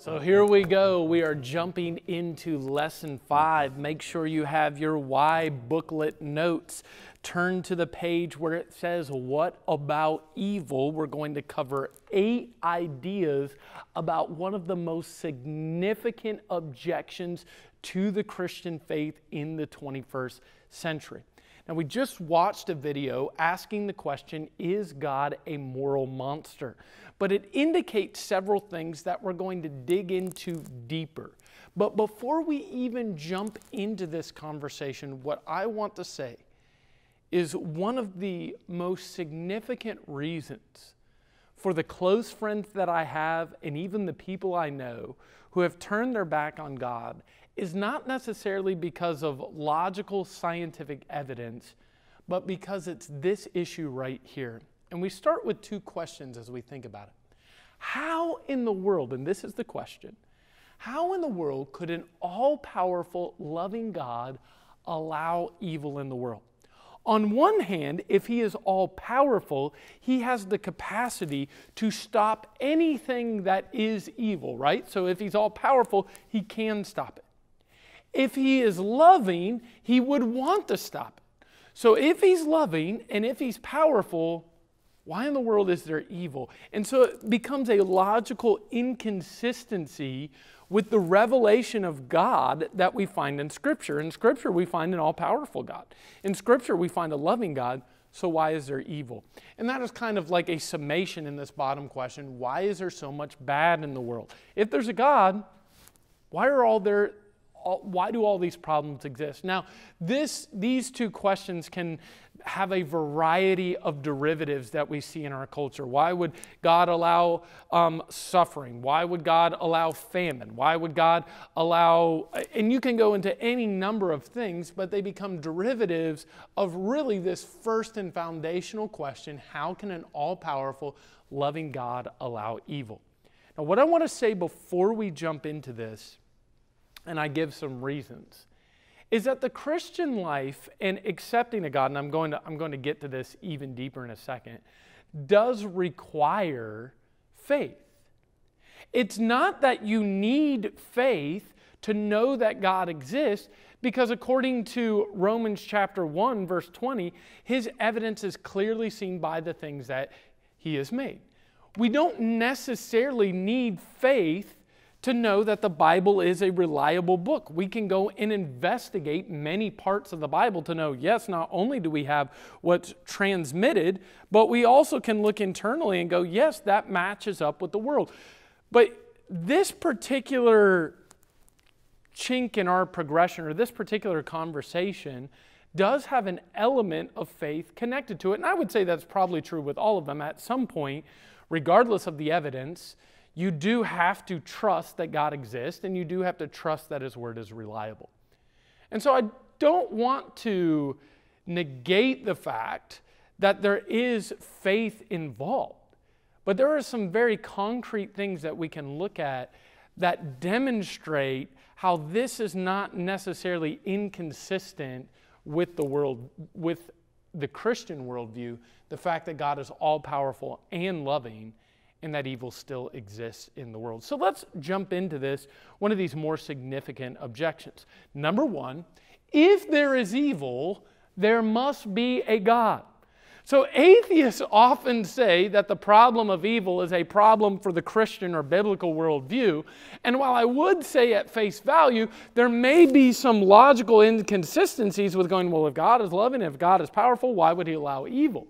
So here we go. We are jumping into lesson 5. Make sure you have your Why booklet notes. Turn to the page where it says, What about evil? We're going to cover 8 ideas about one of the most significant objections to the Christian faith in the 21st century. Now, we just watched a video asking the question, is God a moral monster? But it indicates several things that we're going to dig into deeper. But before we even jump into this conversation, what I want to say is one of the most significant reasons for the close friends that I have and even the people I know who have turned their back on God is not necessarily because of logical scientific evidence, but because it's this issue right here. And we start with 2 questions as we think about it. How in the world, and this is the question, how in the world could an all-powerful, loving God allow evil in the world? On one hand, if He is all-powerful, He has the capacity to stop anything that is evil, right? So if He's all-powerful, He can stop it. If He is loving, He would want to stop it. So if He's loving and if He's powerful, why in the world is there evil? And so it becomes a logical inconsistency with the revelation of God that we find in Scripture. In Scripture, we find an all-powerful God. In Scripture, we find a loving God. So why is there evil? And that is kind of like a summation in this bottom question. Why is there so much bad in the world? If there's a God, why do all these problems exist? Now, these 2 questions can have a variety of derivatives that we see in our culture. Why would God allow suffering? Why would God allow famine? Why would God allow, and you can go into any number of things, but they become derivatives of really this first and foundational question, how can an all-powerful, loving God allow evil? Now, what I want to say before we jump into this, and I give some reasons, is that the Christian life and accepting a God, and I'm going to get to this even deeper in a second, does require faith. It's not that you need faith to know that God exists, because according to Romans chapter 1, verse 20, His evidence is clearly seen by the things that He has made. We don't necessarily need faith to know that the Bible is a reliable book. We can go and investigate many parts of the Bible to know, yes, not only do we have what's transmitted, but we also can look internally and go, yes, that matches up with the world. But this particular chink in our progression, or this particular conversation, does have an element of faith connected to it. And I would say that's probably true with all of them. At some point, regardless of the evidence, you do have to trust that God exists, and you do have to trust that His Word is reliable. And so I don't want to negate the fact that there is faith involved, but there are some very concrete things that we can look at that demonstrate how this is not necessarily inconsistent with the world, with the Christian worldview, the fact that God is all-powerful and loving, and that evil still exists in the world. So let's jump into this, one of these more significant objections. Number 1, if there is evil, there must be a God. So atheists often say that the problem of evil is a problem for the Christian or biblical worldview. And while I would say at face value, there may be some logical inconsistencies with going, well, if God is loving, if God is powerful, why would He allow evil?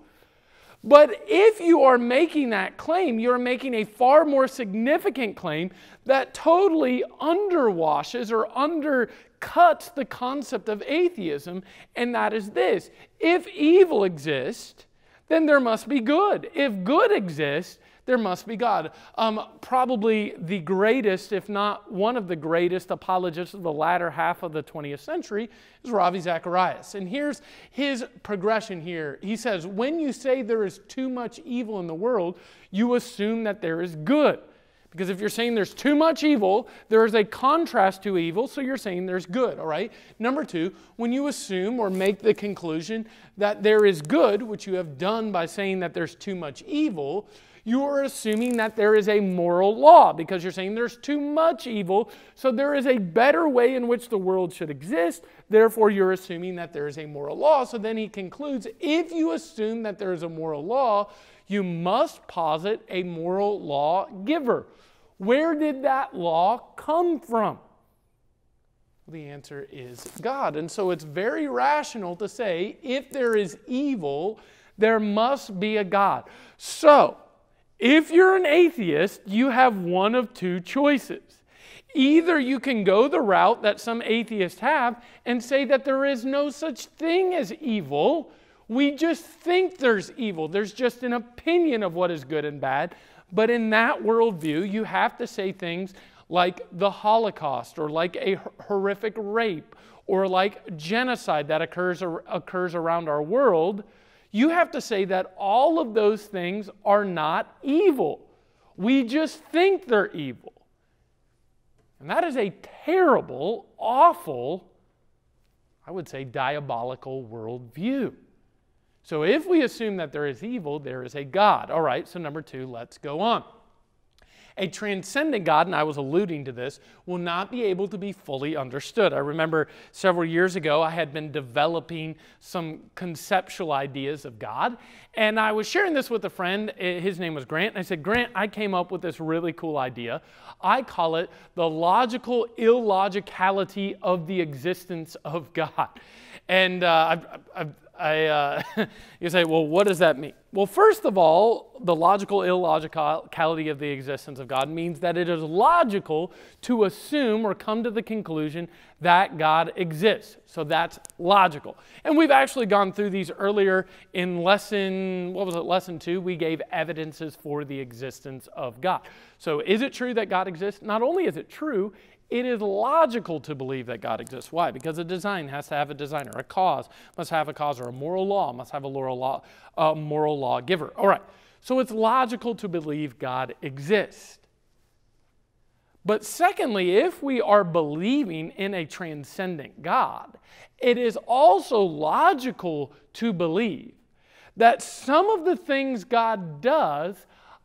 But if you are making that claim, you're making a far more significant claim that totally underwashes or undercuts the concept of atheism, and that is this. If evil exists, then there must be good. If good exists, there must be God. Probably the greatest, if not one of the greatest apologists of the latter half of the 20th century is Ravi Zacharias. And here's his progression here. He says, when you say there is too much evil in the world, you assume that there is good. Because if you're saying there's too much evil, there is a contrast to evil, so you're saying there's good, all right? Number 2, when you assume or make the conclusion that there is good, which you have done by saying that there's too much evil, You are assuming that there is a moral law because you're saying there's too much evil, so there is a better way in which the world should exist. Therefore, you're assuming that there is a moral law. So then he concludes, if you assume that there is a moral law, you must posit a moral law giver. Where did that law come from? The answer is God. And so it's very rational to say, if there is evil, there must be a God. So, if you're an atheist, you have one of two choices. Either you can go the route that some atheists have and say that there is no such thing as evil. We just think there's evil. There's just an opinion of what is good and bad. But in that worldview, you have to say things like the Holocaust, or like a horrific rape, or like genocide that occurs around our world. You have to say that all of those things are not evil. We just think they're evil. And that is a terrible, awful, I would say diabolical worldview. So if we assume that there is evil, there is a God. All right, so number 2, let's go on. A transcendent God, and I was alluding to this, will not be able to be fully understood. I remember several years ago I had been developing some conceptual ideas of God, and I was sharing this with a friend. His name was Grant, and I said, Grant, I came up with this really cool idea. I call it the logical illogicality of the existence of God. And you say, well, what does that mean? Well, first of all, the logical illogicality of the existence of God means that it is logical to assume or come to the conclusion that God exists. So that's logical. And we've actually gone through these earlier in lesson 2, we gave evidences for the existence of God. So is it true that God exists? Not only is it true, it is logical to believe that God exists. Why? Because a design has to have a designer. A cause must have a cause, or a moral law must have a moral law giver. All right, so it's logical to believe God exists. But secondly, if we are believing in a transcendent God, it is also logical to believe that some of the things God does,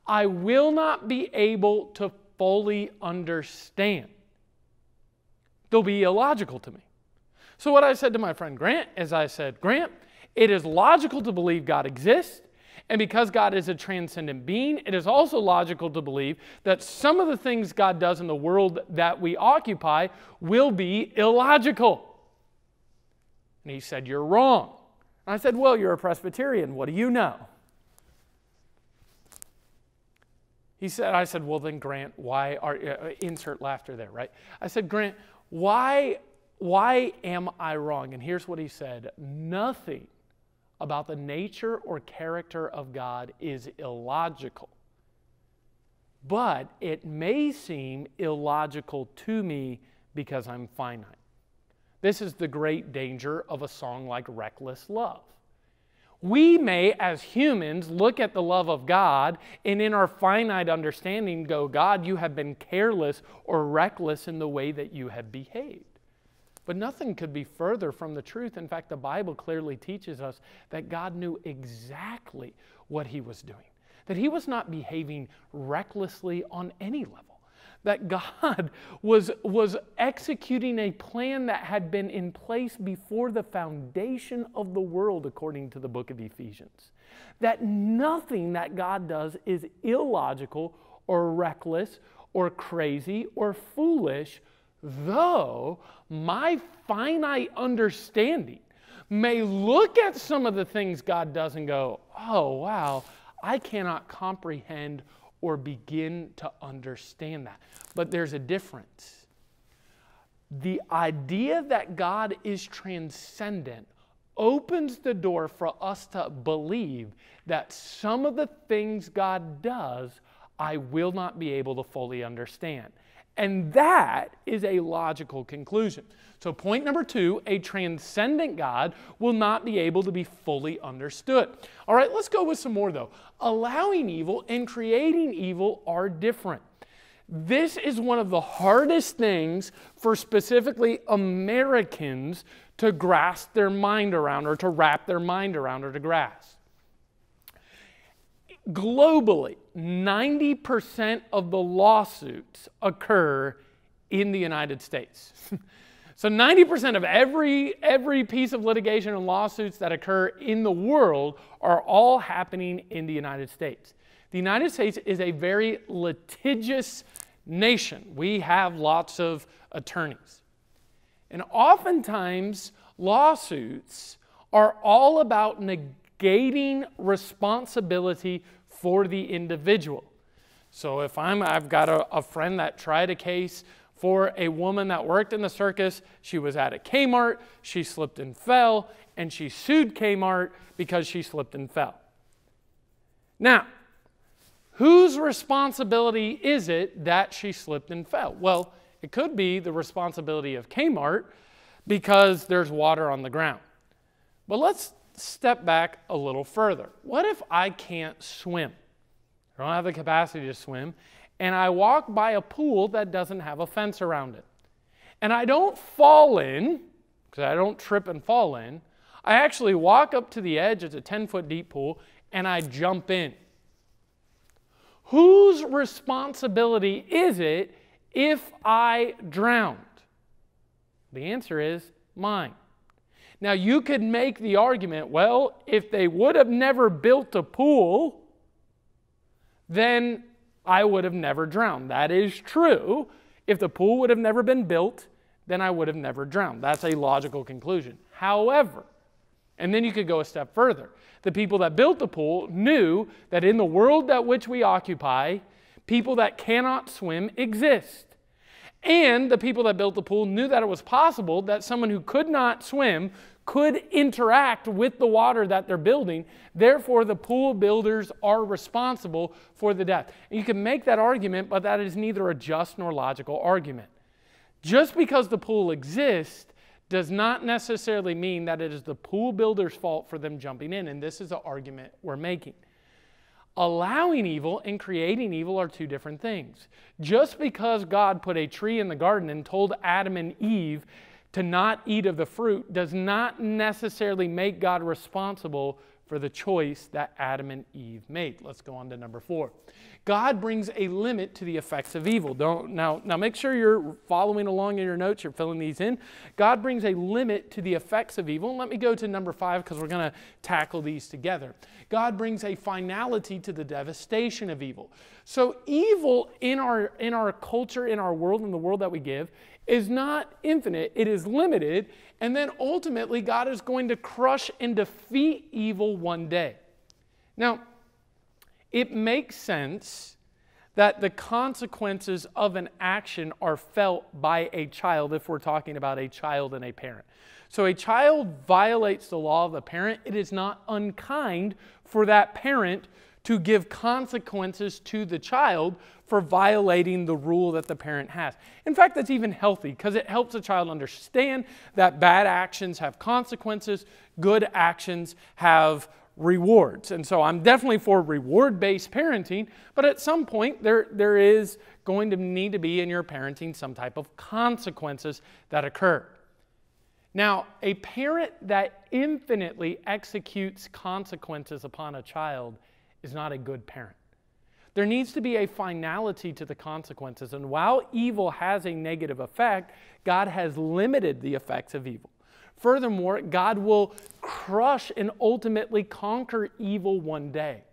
I will not be able to fully understand. They'll be illogical to me. So what I said to my friend Grant is I said, Grant, it is logical to believe God exists, and because God is a transcendent being, it is also logical to believe that some of the things God does in the world that we occupy will be illogical. And he said, you're wrong. And I said, well, you're a Presbyterian. What do you know? I said, well, then Grant, why are, insert laughter there, right? I said, Grant, why am I wrong? And here's what he said. Nothing about the nature or character of God is illogical. But it may seem illogical to me because I'm finite. This is the great danger of a song like Reckless Love. We may, as humans, look at the love of God and in our finite understanding go, God, you have been careless or reckless in the way that you have behaved. But nothing could be further from the truth. In fact, the Bible clearly teaches us that God knew exactly what he was doing, that he was not behaving recklessly on any level, that God was executing a plan that had been in place before the foundation of the world, according to the book of Ephesians. That nothing that God does is illogical or reckless or crazy or foolish, though my finite understanding may look at some of the things God does and go, oh, wow, I cannot comprehend or begin to understand that. But there's a difference. The idea that God is transcendent opens the door for us to believe that some of the things God does, I will not be able to fully understand. And that is a logical conclusion. So point number 2, a transcendent God will not be able to be fully understood. All right, let's go with some more though. Allowing evil and creating evil are different. This is one of the hardest things for specifically Americans to grasp their mind around, or to wrap their mind around, or to grasp. Globally, 90% of the lawsuits occur in the United States. So 90% of every piece of litigation and lawsuits that occur in the world are all happening in the United States. The United States is a very litigious nation. We have lots of attorneys. And oftentimes, lawsuits are all about negating responsibility for the individual. So if I've got a friend that tried a case for a woman that worked in the circus, she was at a Kmart, she slipped and fell, and she sued Kmart because she slipped and fell. Now, whose responsibility is it that she slipped and fell? Well, it could be the responsibility of Kmart because there's water on the ground. But let's step back a little further. What if I can't swim? I don't have the capacity to swim, and I walk by a pool that doesn't have a fence around it. And I don't fall in, because I don't trip and fall in. I actually walk up to the edge, it's a 10-foot deep pool, and I jump in. Whose responsibility is it if I drowned? The answer is mine. Now, you could make the argument, well, if they would have never built a pool, then I would have never drowned. That is true. If the pool would have never been built, then I would have never drowned. That's a logical conclusion. However, and then you could go a step further. The people that built the pool knew that in the world that which we occupy, people that cannot swim exist. And the people that built the pool knew that it was possible that someone who could not swim could interact with the water that they're building. Therefore, the pool builders are responsible for the death. And you can make that argument, but that is neither a just nor logical argument. Just because the pool exists does not necessarily mean that it is the pool builder's fault for them jumping in. And this is the argument we're making. Allowing evil and creating evil are two different things. Just because God put a tree in the garden and told Adam and Eve to not eat of the fruit does not necessarily make God responsible for the choice that Adam and Eve made. Let's go on to number 4. God brings a limit to the effects of evil. Now make sure you're following along in your notes, you're filling these in. God brings a limit to the effects of evil. And let me go to number 5 because we're going to tackle these together. God brings a finality to the devastation of evil. So evil in our culture, in our world, in the world that we give, is not infinite, it is limited, and then ultimately God is going to crush and defeat evil one day. Now, it makes sense that the consequences of an action are felt by a child if we're talking about a child and a parent. So a child violates the law of the parent. It is not unkind for that parent to give consequences to the child for violating the rule that the parent has. In fact, that's even healthy because it helps the child understand that bad actions have consequences, good actions have rewards. And so I'm definitely for reward-based parenting, but at some point there is going to need to be in your parenting some type of consequences that occur. Now, a parent that infinitely executes consequences upon a child is not a good parent. There needs to be a finality to the consequences. And while evil has a negative effect, God has limited the effects of evil. Furthermore, God will crush and ultimately conquer evil one day.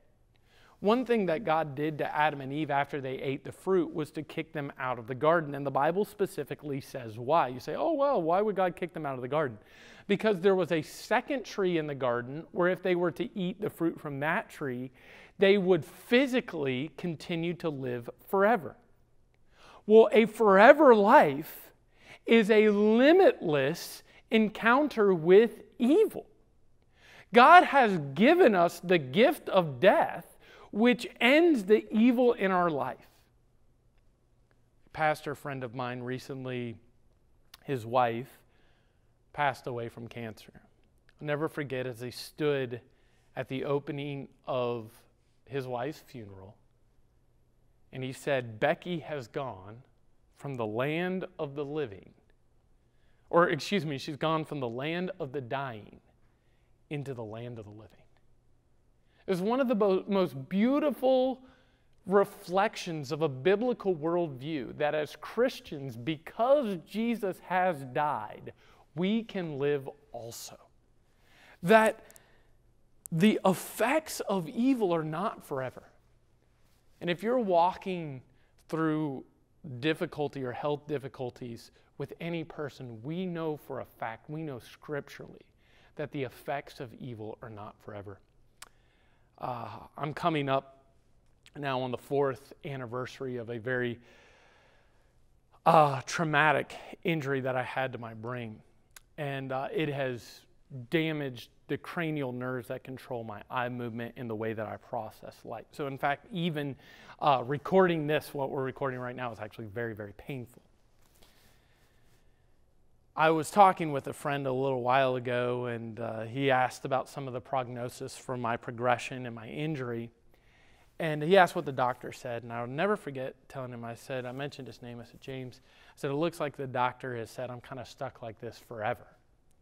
One thing that God did to Adam and Eve after they ate the fruit was to kick them out of the garden. And the Bible specifically says why. You say, oh, well, why would God kick them out of the garden? Because there was a second tree in the garden where if they were to eat the fruit from that tree, they would physically continue to live forever. Well, a forever life is a limitless encounter with evil. God has given us the gift of death, which ends the evil in our life. A pastor friend of mine recently, his wife passed away from cancer. I'll never forget as they stood at the opening of his wife's funeral, and he said, Becky has gone from the land of the living, she's gone from the land of the dying into the land of the living. It's one of the most beautiful reflections of a biblical worldview that as Christians, because Jesus has died, we can live also. That the effects of evil are not forever. And if you're walking through difficulty or health difficulties with any person, we know for a fact, we know scripturally, that the effects of evil are not forever. I'm coming up now on the 4th anniversary of a very traumatic injury that I had to my brain. And it has damaged the cranial nerves that control my eye movement and the way that I process light. So in fact, even recording this, what we're recording right now, is actually very, very painful. I was talking with a friend a little while ago, and he asked about some of the prognosis for my progression and my injury. And he asked what the doctor said, and I'll never forget telling him, I mentioned his name, I said, James, I said, it looks like the doctor has said I'm kind of stuck like this forever.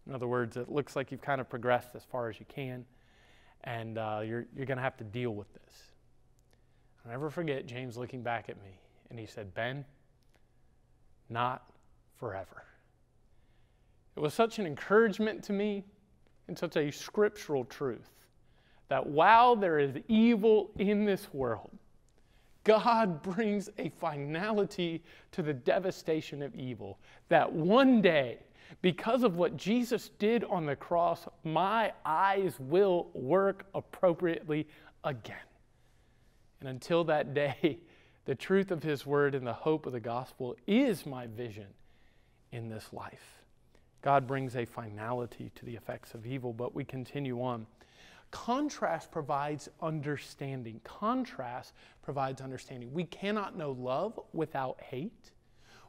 In other words, it looks like you've kind of progressed as far as you can, and you're going to have to deal with this. I'll never forget James looking back at me, and he said, Ben, not forever. It was such an encouragement to me and such a scriptural truth that while there is evil in this world, God brings a finality to the devastation of evil, that one day, because of what Jesus did on the cross, my eyes will work appropriately again. And until that day, the truth of His Word and the hope of the gospel is my vision in this life. God brings a finality to the effects of evil, but we continue on. Contrast provides understanding. Contrast provides understanding. We cannot know love without hate.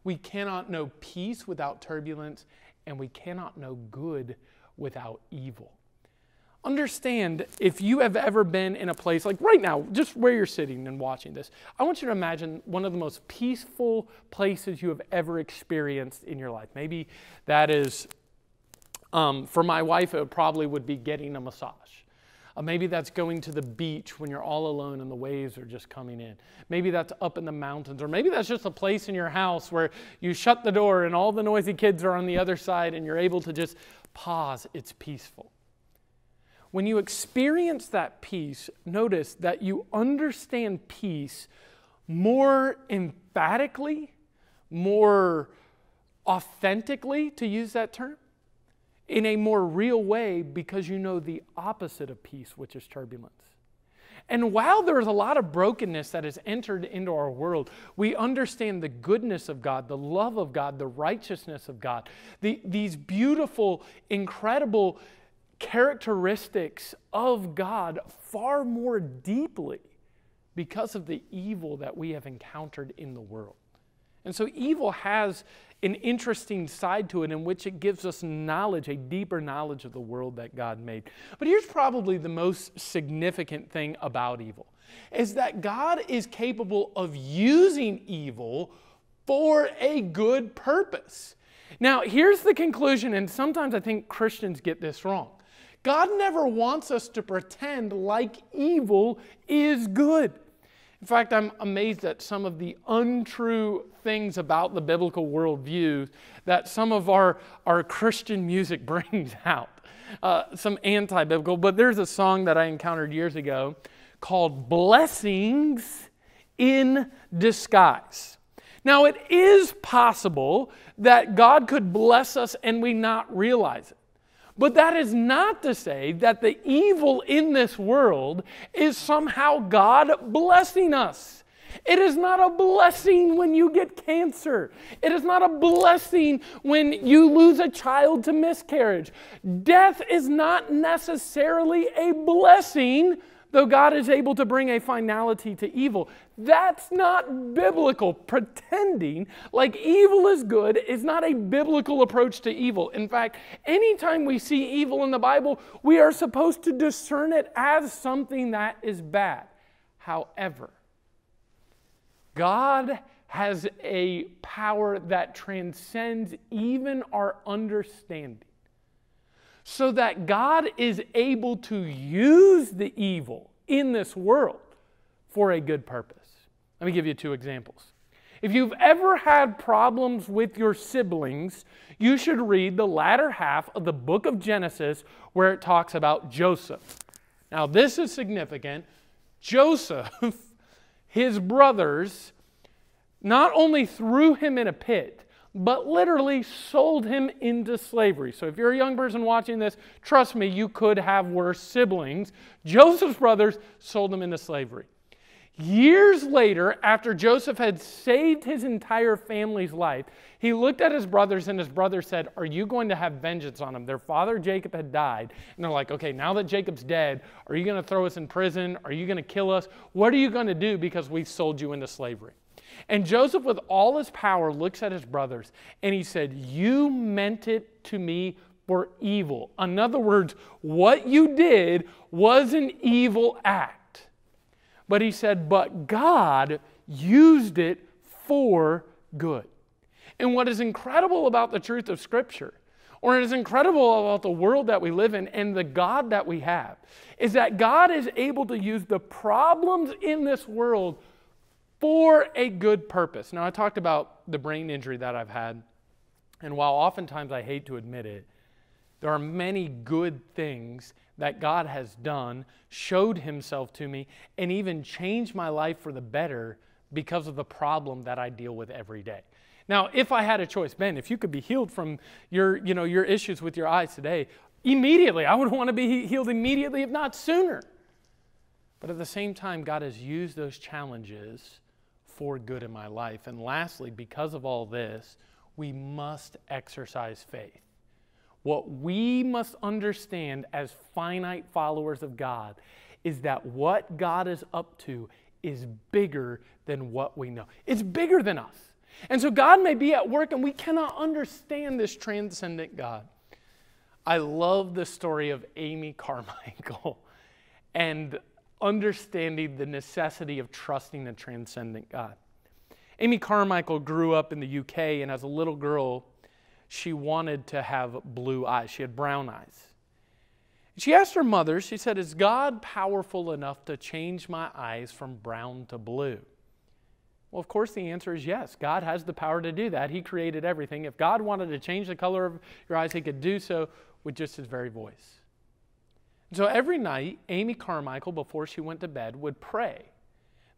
We cannot know peace without turbulence. And we cannot know good without evil. Understand, if you have ever been in a place, like right now, just where you're sitting and watching this, I want you to imagine one of the most peaceful places you have ever experienced in your life. Maybe that is, for my wife, it probably would be getting a massage. Maybe that's going to the beach when you're all alone and the waves are just coming in. Maybe that's up in the mountains, or maybe that's just a place in your house where you shut the door and all the noisy kids are on the other side and you're able to just pause. It's peaceful. When you experience that peace, notice that you understand peace more emphatically, more authentically, to use that term, in a more real way, because you know the opposite of peace, which is turbulence. And while there is a lot of brokenness that has entered into our world, we understand the goodness of God, the love of God, the righteousness of God, these beautiful, incredible characteristics of God far more deeply because of the evil that we have encountered in the world. And so evil has an interesting side to it in which it gives us knowledge, a deeper knowledge of the world that God made. But here's probably the most significant thing about evil, is that God is capable of using evil for a good purpose. Now, here's the conclusion, and sometimes I think Christians get this wrong. God never wants us to pretend like evil is good. In fact, I'm amazed at some of the untrue things about the biblical worldview that some of our Christian music brings out. Some anti-biblical, but there's a song that I encountered years ago called Blessings in Disguise. Now, it is possible that God could bless us and we not realize it. But that is not to say that the evil in this world is somehow God blessing us. It is not a blessing when you get cancer. It is not a blessing when you lose a child to miscarriage. Death is not necessarily a blessing, though God is able to bring a finality to evil. That's not biblical. Pretending like evil is good is not a biblical approach to evil. In fact, anytime we see evil in the Bible, we are supposed to discern it as something that is bad. However, God has a power that transcends even our understanding, so that God is able to use the evil in this world for a good purpose. Let me give you 2 examples. If you've ever had problems with your siblings, you should read the latter half of the book of Genesis where it talks about Joseph. Now, this is significant. Joseph, his brothers, not only threw him in a pit, but literally sold him into slavery. So if you're a young person watching this, trust me, you could have worse siblings. Joseph's brothers sold him into slavery. Years later, after Joseph had saved his entire family's life, he looked at his brothers and his brothers said, "Are you going to have vengeance on him?" Their father Jacob had died. And they're like, "Okay, now that Jacob's dead, are you going to throw us in prison? Are you going to kill us? What are you going to do because we sold you into slavery?" And Joseph, with all his power, looks at his brothers and he said, "You meant it to me for evil." In other words, what you did was an evil act. But he said, but God used it for good. And what is incredible about the truth of Scripture, or it is incredible about the world that we live in and the God that we have, is that God is able to use the problems in this world for a good purpose. Now, I talked about the brain injury that I've had, and while oftentimes I hate to admit it, there are many good things that God has done, showed Himself to me, and even changed my life for the better because of the problem that I deal with every day. Now, if I had a choice, Ben, if you could be healed from your issues with your eyes today, immediately, I would want to be healed immediately, if not sooner. But at the same time, God has used those challenges for good in my life. And lastly, because of all this, we must exercise faith. What we must understand as finite followers of God is that what God is up to is bigger than what we know. It's bigger than us. And so God may be at work and we cannot understand this transcendent God. I love the story of Amy Carmichael and understanding the necessity of trusting a transcendent God. Amy Carmichael grew up in the UK, and as a little girl, she wanted to have blue eyes. She had brown eyes. She asked her mother, she said, "Is God powerful enough to change my eyes from brown to blue?" Well, of course, the answer is yes. God has the power to do that. He created everything. If God wanted to change the color of your eyes, He could do so with just His very voice. And so every night, Amy Carmichael, before she went to bed, would pray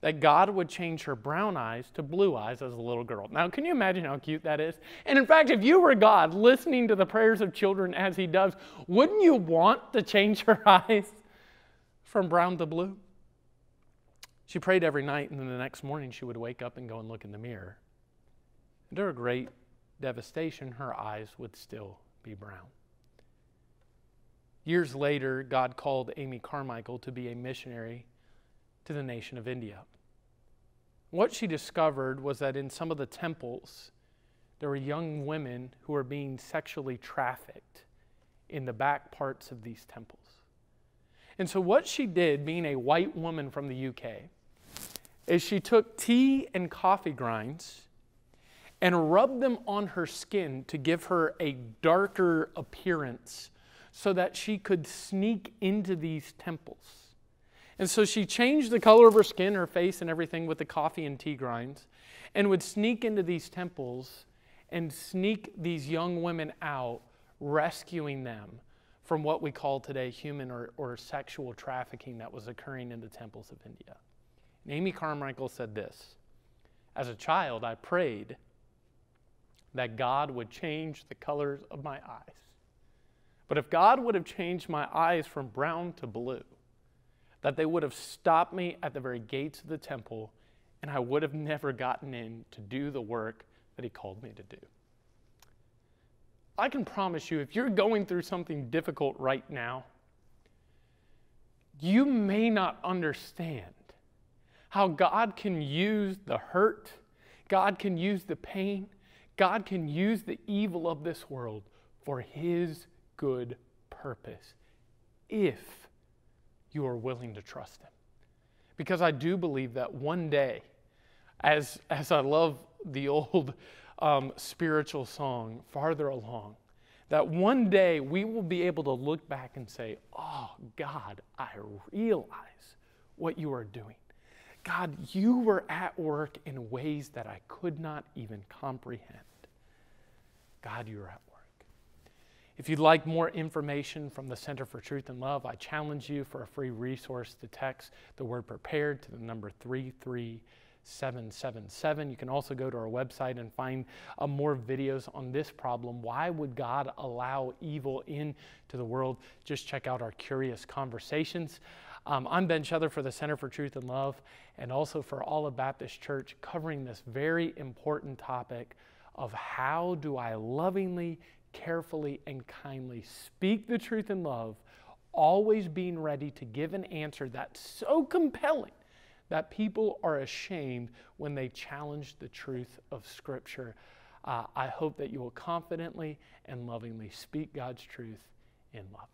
that God would change her brown eyes to blue eyes as a little girl. Now, can you imagine how cute that is? And in fact, if you were God listening to the prayers of children as He does, wouldn't you want to change her eyes from brown to blue? She prayed every night, and then the next morning she would wake up and go and look in the mirror. And to her great devastation, her eyes would still be brown. Years later, God called Amy Carmichael to be a missionary to the nation of India. What she discovered was that in some of the temples, there were young women who were being sexually trafficked in the back parts of these temples. And so what she did, being a white woman from the UK, is she took tea and coffee grinds and rubbed them on her skin to give her a darker appearance so that she could sneak into these temples. And so she changed the color of her skin, her face, and everything with the coffee and tea grinds, and would sneak into these temples and sneak these young women out, rescuing them from what we call today human or sexual trafficking that was occurring in the temples of India. And Amy Carmichael said this: "As a child, I prayed that God would change the colors of my eyes. But if God would have changed my eyes from brown to blue, that they would have stopped me at the very gates of the temple, and I would have never gotten in to do the work that He called me to do." I can promise you, if you're going through something difficult right now, you may not understand how God can use the hurt, God can use the pain, God can use the evil of this world for His good purpose, if you are willing to trust Him. Because I do believe that one day, as I love the old spiritual song, Farther Along, that one day we will be able to look back and say, "Oh God, I realize what you are doing. God, you were at work in ways that I could not even comprehend. God, you are at work. If you'd like more information from the Center for Truth and Love, I challenge you for a free resource to text the word prepared to the number 33777. You can also go to our website and find more videos on this problem. Why would God allow evil into the world? Just check out our Curious Conversations. I'm Ben Schettler for the Center for Truth and Love, and also for Olive Baptist Church, covering this very important topic of how do I lovingly, carefully, and kindly speak the truth in love, always being ready to give an answer that's so compelling that people are ashamed when they challenge the truth of Scripture. I hope that you will confidently and lovingly speak God's truth in love.